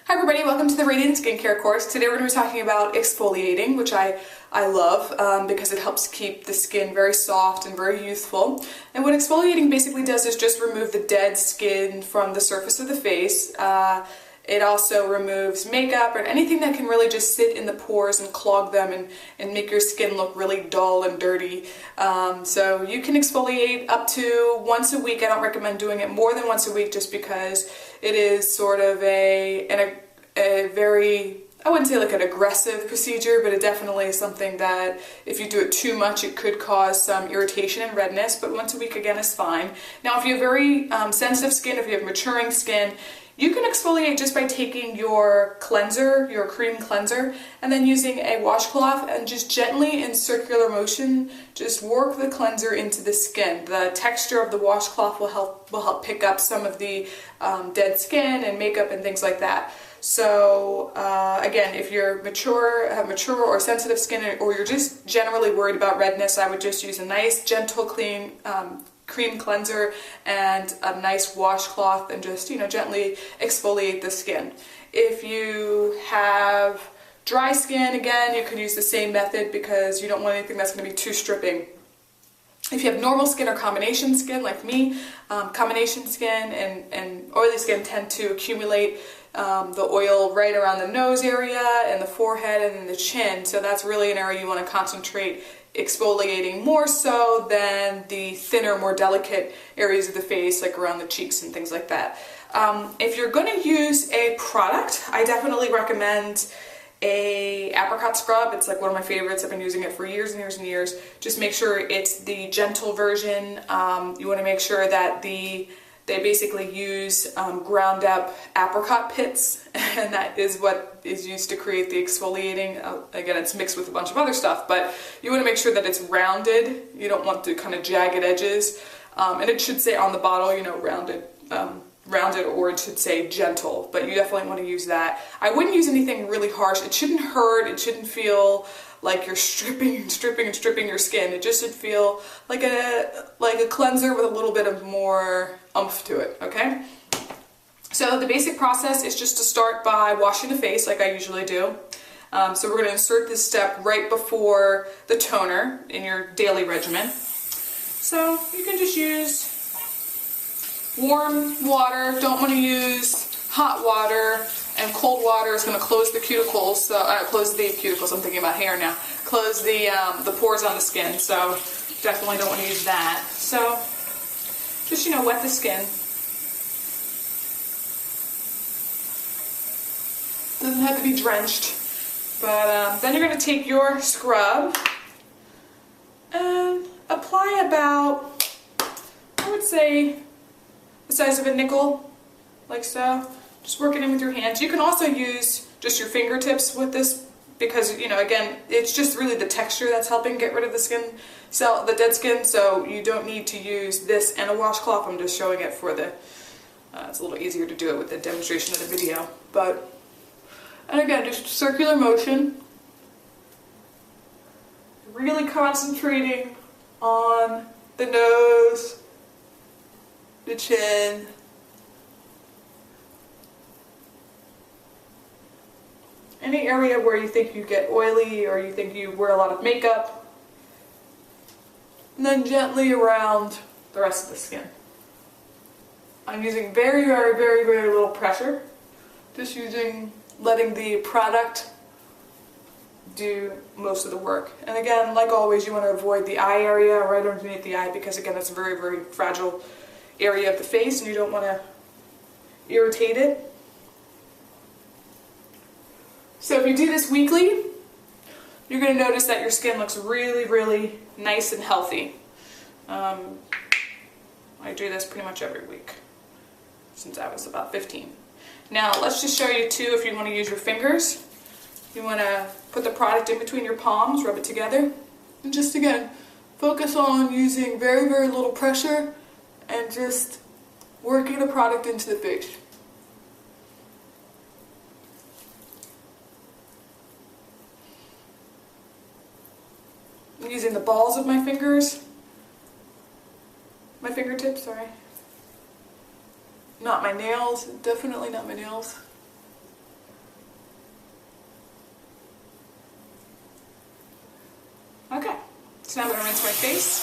Hi everybody, welcome to the Radiant Skincare course. Today we're going to be talking about exfoliating, which I love because it helps keep the skin very soft and very youthful. And what exfoliating basically does is just remove the dead skin from the surface of the face. It also removes makeup or anything that can really just sit in the pores and clog them and make your skin look really dull and dirty. So you can exfoliate up to once a week. I don't recommend doing it more than once a week just because it is sort of a very, I wouldn't say like an aggressive procedure, but it definitely is something that if you do it too much it could cause some irritation and redness, but once a week again is fine. Now if you have very sensitive skin, if you have maturing skin, you can exfoliate just by taking your cleanser, your cream cleanser, and then using a washcloth and just gently in circular motion just work the cleanser into the skin. The texture of the washcloth will help pick up some of the dead skin and makeup and things like that. So again, if you're have mature or sensitive skin, or you're just generally worried about redness, I would just use a nice gentle clean cream cleanser and a nice washcloth and just, gently exfoliate the skin. If you have dry skin, again, you could use the same method because you don't want anything that's going to be too stripping. If you have normal skin or combination skin like me, combination skin and oily skin tend to accumulate the oil right around the nose area and the forehead and in the chin, so that's really an area you want to concentrate exfoliating more so than the thinner, more delicate areas of the face, like around the cheeks and things like that. If you're going to use a product, I definitely recommend a apricot scrub. It's like one of my favorites. I've been using it for years and years and years. Just make sure it's the gentle version. You want to make sure that they basically use ground up apricot pits, and that is what is used to create the exfoliating. Again, it's mixed with a bunch of other stuff, but you want to make sure that it's rounded. You don't want the kind of jagged edges, and it should say on the bottle, rounded, or it should say gentle, but you definitely want to use that. I wouldn't use anything really harsh. It shouldn't hurt. It shouldn't feel like you're stripping your skin. It just should feel like a cleanser with a little bit of more oomph to it, okay? So the basic process is just to start by washing the face like I usually do. So we're going to insert this step right before the toner in your daily regimen. So you can just use warm water. Don't want to use hot water, and cold water is going to close the cuticles. So close the cuticles. I'm thinking about hair now. Close the pores on the skin. So definitely don't want to use that. So just wet the skin. Doesn't have to be drenched. But then you're going to take your scrub and apply about, I would say, the size of a nickel, like so. Just work it in with your hands. You can also use just your fingertips with this because, again, it's just really the texture that's helping get rid of the dead skin, so you don't need to use this and a washcloth. I'm just showing it for it's a little easier to do it with the demonstration of the video. And again, just circular motion. Really concentrating on the nose, the chin, any area where you think you get oily or you think you wear a lot of makeup, and then gently around the rest of the skin. I'm using very, very, very, very little pressure, just letting the product do most of the work. And again, like always, you want to avoid the eye area right underneath the eye because, again, that's a very, very fragile area of the face and you don't want to irritate it. So if you do this weekly, you're going to notice that your skin looks really, really nice and healthy. I do this pretty much every week since I was about 15. Now let's just show you too, if you want to use your fingers. You want to put the product in between your palms, rub it together, and just again, focus on using very, very little pressure and just working the product into the face. I'm using the balls of my fingertips, Not my nails, definitely not my nails. So now I'm going to rinse my face.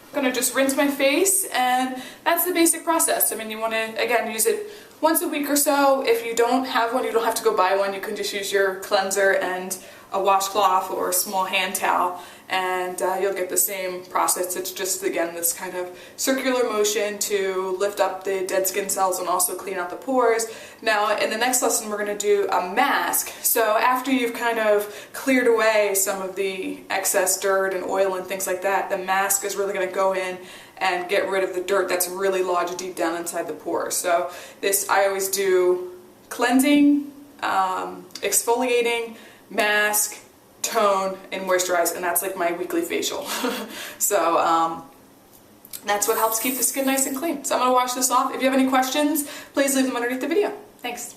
I'm going to just rinse my face, and that's the basic process. I mean, you want to, again, use it once a week or so. If you don't have one, you don't have to go buy one. You can just use your cleanser and a washcloth or a small hand towel, and you'll get the same process. It's just, again, this kind of circular motion to lift up the dead skin cells and also clean out the pores. Now, in the next lesson, we're going to do a mask. So after you've kind of cleared away some of the excess dirt and oil and things like that, the mask is really going to go in and get rid of the dirt that's really lodged deep down inside the pores. So this, I always do cleansing, exfoliating, mask, tone, and moisturize, and that's like my weekly facial. So that's what helps keep the skin nice and clean. So I'm going to wash this off. If you have any questions, please leave them underneath the video. Thanks.